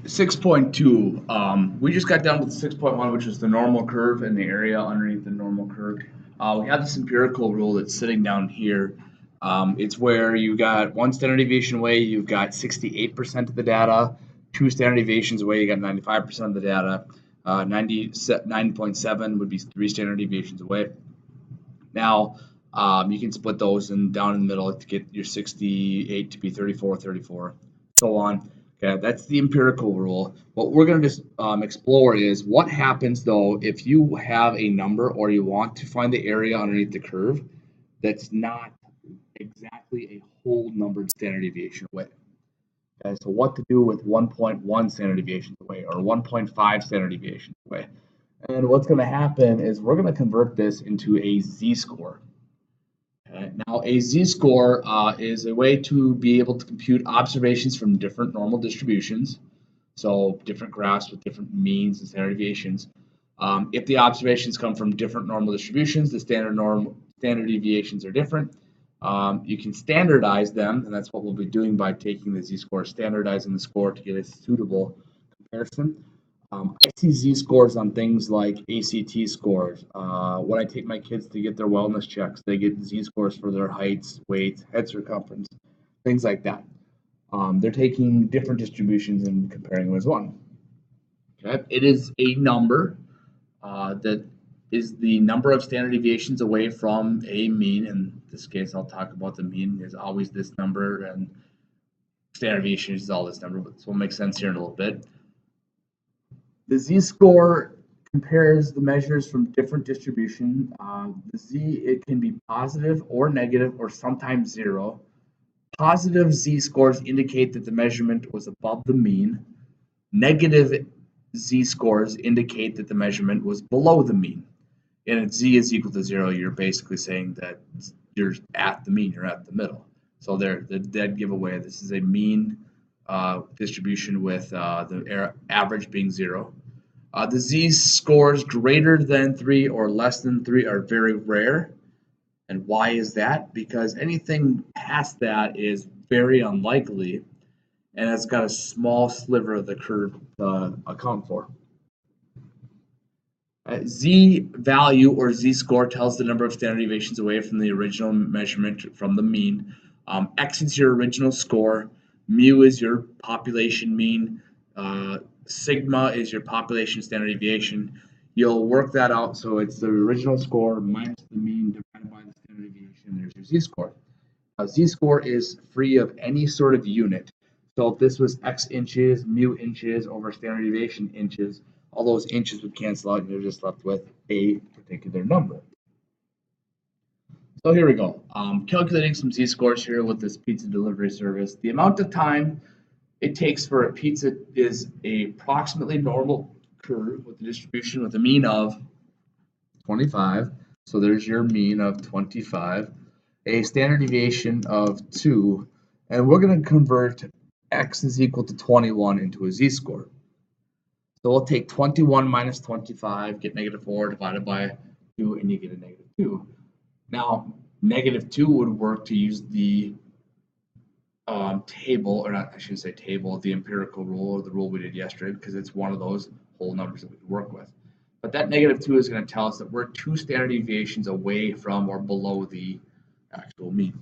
6.2, we just got done with 6.1, which is the normal curve and the area underneath the normal curve. We have this empirical rule that's sitting down here. It's where you got one standard deviation away, you've got 68% of the data, two standard deviations away, you got 95% of the data. 99.7 would be three standard deviations away. Now, you can split those and down in the middle to get your 68 to be 34, 34, so on. Okay, that's the empirical rule. What we're going to just explore is what happens though if you have a number or you want to find the area underneath the curve that's not exactly a whole numbered standard deviation away. Okay, so what to do with 1.1 standard deviations away or 1.5 standard deviations away. And what's going to happen is we're going to convert this into a z-score. Okay. Now, a z-score is a way to be able to compute observations from different normal distributions, so different graphs with different means and standard deviations. If the observations come from different normal distributions, the standard deviations are different. You can standardize them, and that's what we'll be doing by taking the z-score, standardizing the score to get a suitable comparison. I see z-scores on things like ACT scores. When I take my kids to get their wellness checks, they get z-scores for their heights, weights, head circumference, things like that. They're taking different distributions and comparing them as one. Okay. It is a number that is the number of standard deviations away from a mean. In this case, I'll talk about the mean is always this number, and standard deviation is all this number, but this will make sense here in a little bit. The z-score compares the measures from different distribution. The z, it can be positive or negative or sometimes zero. Positive z-scores indicate that the measurement was above the mean. Negative z-scores indicate that the measurement was below the mean. And if z is equal to zero, you're basically saying that you're at the mean, you're at the middle. So there, the dead giveaway. This is a mean distribution with the average being zero. The z-scores greater than 3 or less than 3 are very rare. And why is that? Because anything past that is very unlikely, and it's got a small sliver of the curve to account for. Z value or z-score tells the number of standard deviations away from the original measurement from the mean. X is your original score. Mu is your population mean. Sigma is your population standard deviation. You'll work that out, so it's the original score minus the mean divided by the standard deviation. There's your z-score. Z-score is free of any sort of unit. So if this was x inches, mu inches over standard deviation inches, all those inches would cancel out and you're just left with a particular number. So here we go. Calculating some z-scores here with this pizza delivery service. The amount of time it takes for a pizza is a approximately normal curve with the distribution with a mean of 25. So there's your mean of 25, a standard deviation of 2, and we're going to convert x is equal to 21 into a z-score. So we'll take 21 minus 25, get negative 4 divided by 2, and you get a negative 2. Now, negative 2 would work to use the table, or not, I shouldn't say table, the empirical rule, or the rule we did yesterday, because it's one of those whole numbers that we can work with. But that negative 2 is going to tell us that we're 2 standard deviations away from or below the actual mean.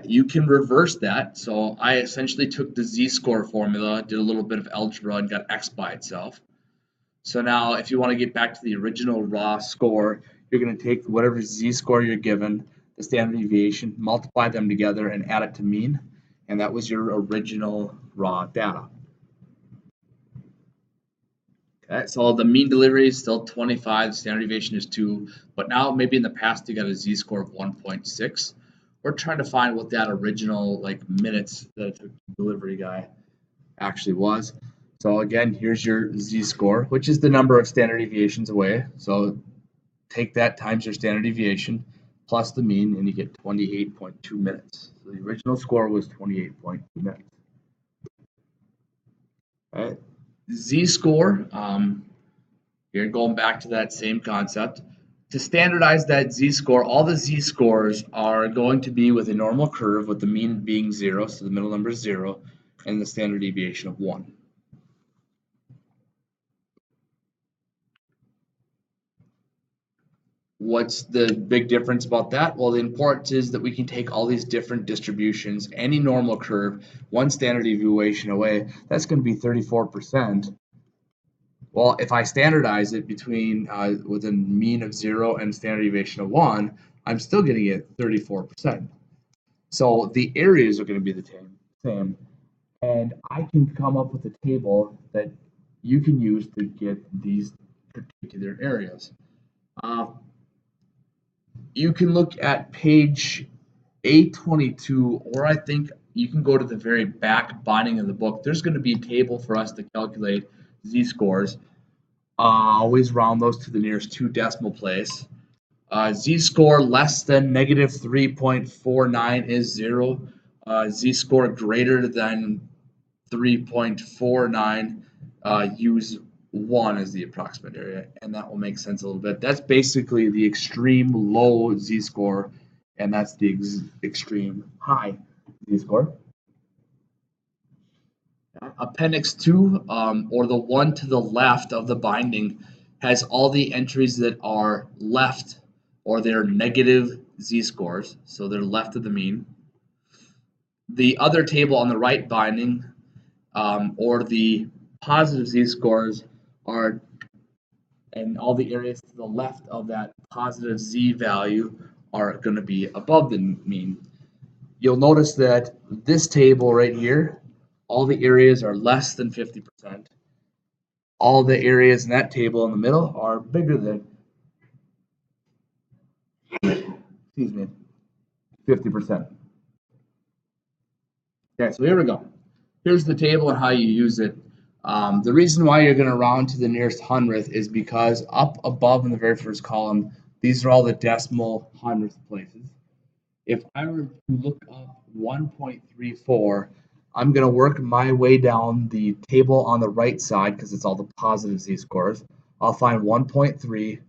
You can reverse that. So I essentially took the z-score formula, did a little bit of algebra, and got x by itself. So now if you want to get back to the original raw score, you're going to take whatever z-score you're given, the standard deviation, multiply them together, and add it to mean. And that was your original raw data. Okay, so the mean delivery is still 25, the standard deviation is 2, but now maybe in the past you got a z-score of 1.6. We're trying to find what that original minutes that the delivery guy actually was. So again, here's your z-score, which is the number of standard deviations away. So take that times your standard deviation plus the mean, and you get 28.2 minutes. So the original score was 28.2 minutes. All right. Z-score, you're going back to that same concept. To standardize that z-score, all the z-scores are going to be with a normal curve with the mean being 0, so the middle number is 0, and the standard deviation of 1. What's the big difference about that? Well, the importance is that we can take all these different distributions, any normal curve, one standard deviation away, that's going to be 34%. Well, if I standardize it between with a mean of 0 and standard deviation of 1, I'm still going to get 34%. So the areas are going to be the same. And I can come up with a table that you can use to get these particular areas. You can look at page 822, or I think you can go to the very back binding of the book. There's going to be a table for us to calculate z-scores. Always round those to the nearest 2 decimal place. Z-score less than negative 3.49 is 0. Z-score greater than 3.49, use 1 as the approximate area, and that will make sense a little bit. That's basically the extreme low z-score, and that's the extreme high z-score. Appendix 2, or the one to the left of the binding, has all the entries that are left, or they're negative z-scores, so they're left of the mean. The other table on the right binding, or the positive z-scores, are, and all the areas to the left of that positive z value are going to be above the mean. You'll notice that this table right here, all the areas are less than 50%. All the areas in that table in the middle are bigger than 50%. Okay, so here we go. Here's the table and how you use it. The reason why you're going to round to the nearest hundredth is because up above in the very first column, these are all the decimal hundredth places. If I were to look up 1.34, I'm going to work my way down the table on the right side because it's all the positive z-scores. I'll find 1.3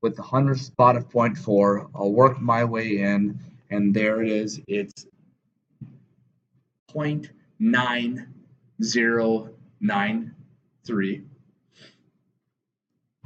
with the hundredth spot of 0.4. I'll work my way in, and there it is. It's 0.9093.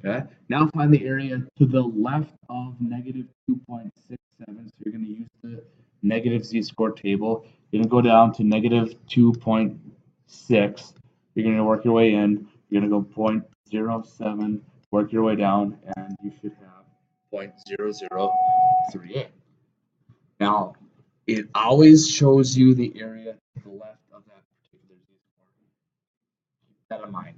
Okay. Now find the area to the left of negative 2.67. So you're going to use the negative z-score table. You're going to go down to negative 2.6. You're going to work your way in. You're going to go 0.07, work your way down, and you should have 0.0038. Now, it always shows you the area to the left of that particular z-score. Keep that in mind.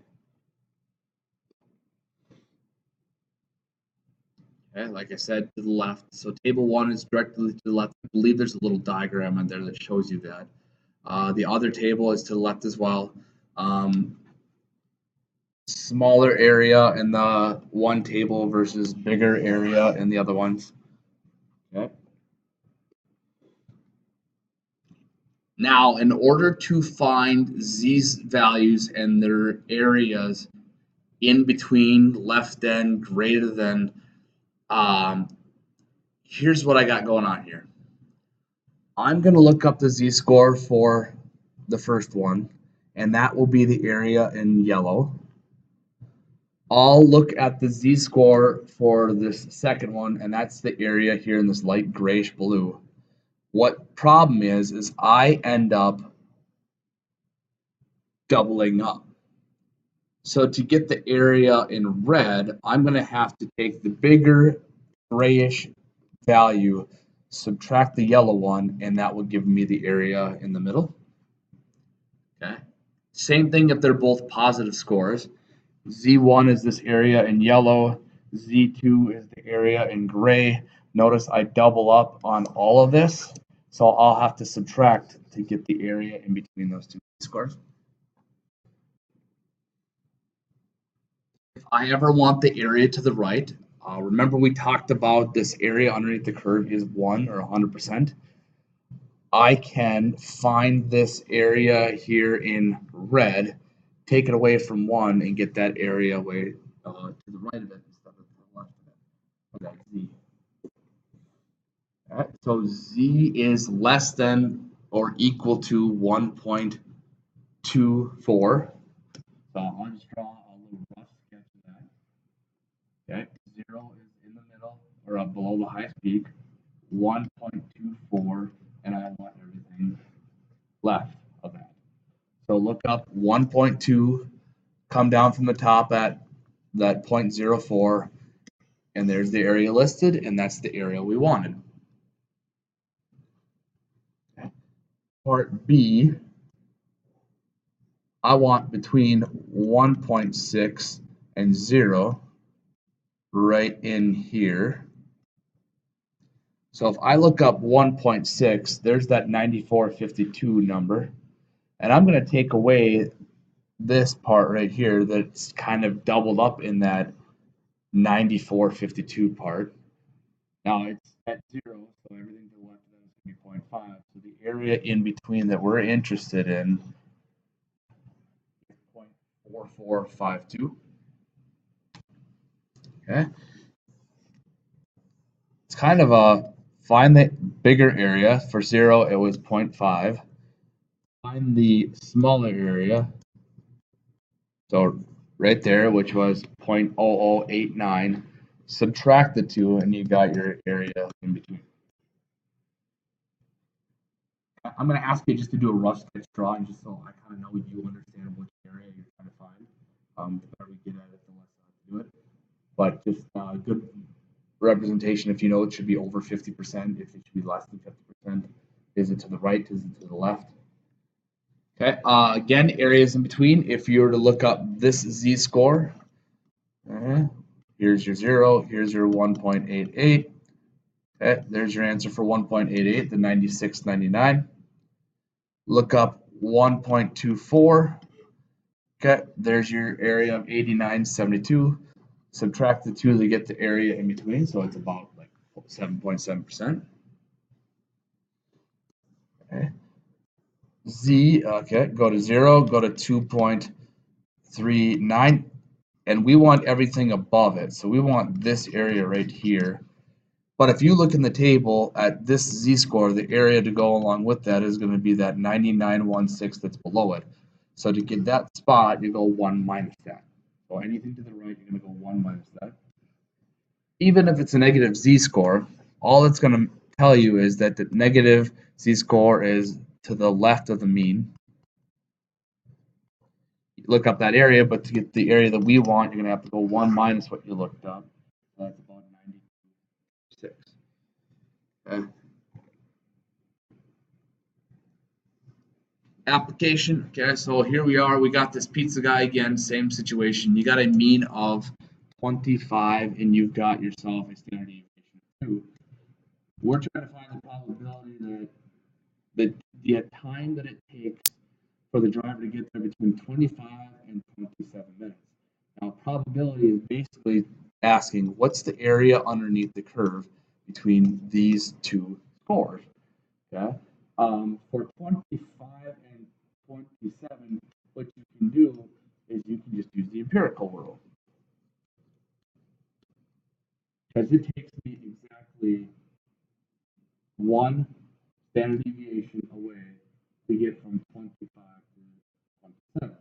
Okay, like I said, to the left. So table 1 is directly to the left. I believe there's a little diagram on there that shows you that. The other table is to the left as well. Smaller area in the one table versus bigger area in the other ones. Okay. Now, in order to find these values and their areas in between, left than, greater than, here's what I got going on here. I'm going to look up the z-score for the first one, and that will be the area in yellow. I'll look at the z-score for this second one, and that's the area here in this light grayish blue. What problem is I end up doubling up. So to get the area in red, I'm going to have to take the bigger grayish value, subtract the yellow one, and that will give me the area in the middle. Okay. Same thing if they're both positive scores. Z1 is this area in yellow, Z2 is the area in gray. Notice I double up on all of this, so I'll have to subtract to get the area in between those two scores. If I ever want the area to the right, remember we talked about this area underneath the curve is 1 or 100%. I can find this area here in red, take it away from 1, and get that area away to the right of it instead of to the left of it. Okay, Z. All right, so Z is less than or equal to 1.34. So I'll just draw a little rough sketch of that. Okay, 0 is in the middle or below the highest peak, 1.24, and I want everything left of that. So look up 1.2, come down from the top at that 0.04, and there's the area listed, and that's the area we wanted. Okay. Part B, I want between 1.6 and 0 right in here. So if I look up 1.6, there's that 9452 number. And I'm going to take away this part right here that's kind of doubled up in that 9452 part. Now it's at 0, so everything to the left of that is going to be 0.5. So the area in between that we're interested in is 0.4452. Okay. It's kind of a find the bigger area. For 0, it was 0.5. Find the smaller area. So right there, which was 0.0089. Subtract the 2, and you got your area in between. I'm going to ask you just to do a rough sketch drawing, just so I kind of know you understand which area you're trying to find. The better we get at it, the less I have to do it. But just good representation. If you know it should be over 50%, if it should be less than 50%, is it to the right? Is it to the left? Okay. Again, areas in between. If you were to look up this z-score, here's your 0. Here's your 1.88. Okay. There's your answer for 1.88, the 96.99. Look up 1.24. Okay. There's your area of 89.72. Subtract the 2 to get the area in between, so it's about like 7.7%. Okay. Z, okay, go to 0, go to 2.39, and we want everything above it. So we want this area right here. But if you look in the table at this z-score, the area to go along with that is going to be that 99.16 that's below it. So to get that spot, you go 1 minus that. So anything to the right, you're going to go 1 minus that. Even if it's a negative z-score, all it's going to tell you is that the negative z-score is to the left of the mean. You look up that area, but to get the area that we want, you're going to have to go 1 minus what you looked up. So that's about 96. Okay. Application. Okay, so here we are. We got this pizza guy again, same situation. You got a mean of 25, and you've got yourself a standard deviation of 2. We're trying to find the probability that the time that it takes for the driver to get there between 25 and 27 minutes. Now, probability is basically asking what's the area underneath the curve between these two scores. Okay. For 25 and 27, what you can do is you can just use the empirical rule. Because it takes me exactly 1 standard deviation away to get from 25 to 27.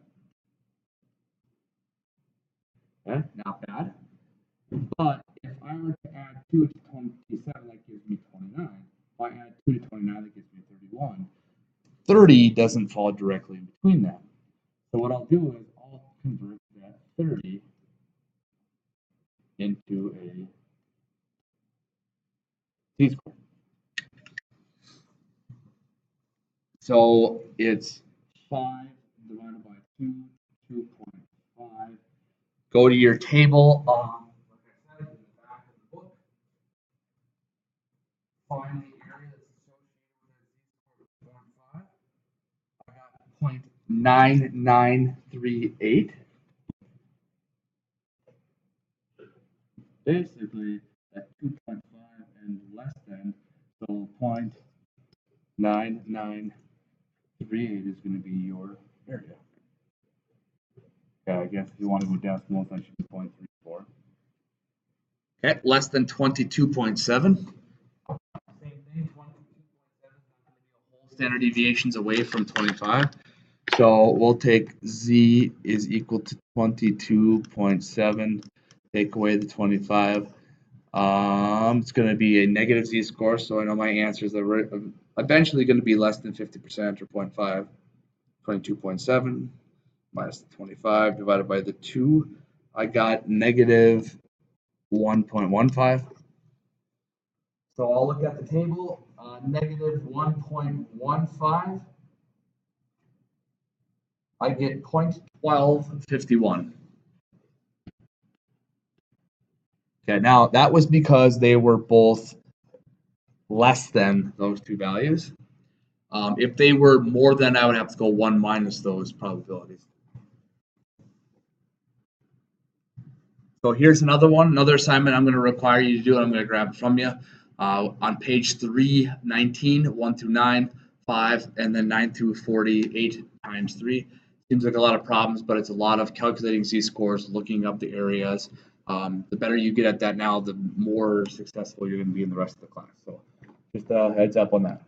Okay, not bad. But if I were to add 2 to 27, that gives me 29. If I add 2 to 29, that gives me 31. 30 doesn't fall directly in between that. So what I'll do is I'll convert that 30 into a z-score. So it's 5 divided by 2, 2.5. Go to your table. Like I said, in the back of the book. Find the area that's associated with a z-score of 0.5. I got 0.9938. Basically, at 2.5 and less than, so 0.9938 is going to be your area. Okay, I guess if you want to go decimals, that should be 0.34. Okay, less than 22.7. Same thing, 22.7 is not going to be a whole standard deviations away from 25. So we'll take z is equal to 22.7, take away the 25. It's going to be a negative z-score, so I know my answers are eventually going to be less than 50% or 0.5. 22.7 minus the 25 divided by the 2. I got negative 1.15. So I'll look at the table, negative 1.15. I get 0.1251. Okay, now that was because they were both less than those two values. If they were more than, I would have to go 1 minus those probabilities. So here's another one, another assignment I'm going to require you to do, and I'm going to grab it from you. On page 319, 1 through 9, 5, and then 9 through 48 times 3. Seems like a lot of problems, but it's a lot of calculating z-scores, looking up the areas. The better you get at that now, the more successful you're going to be in the rest of the class. So just a heads up on that.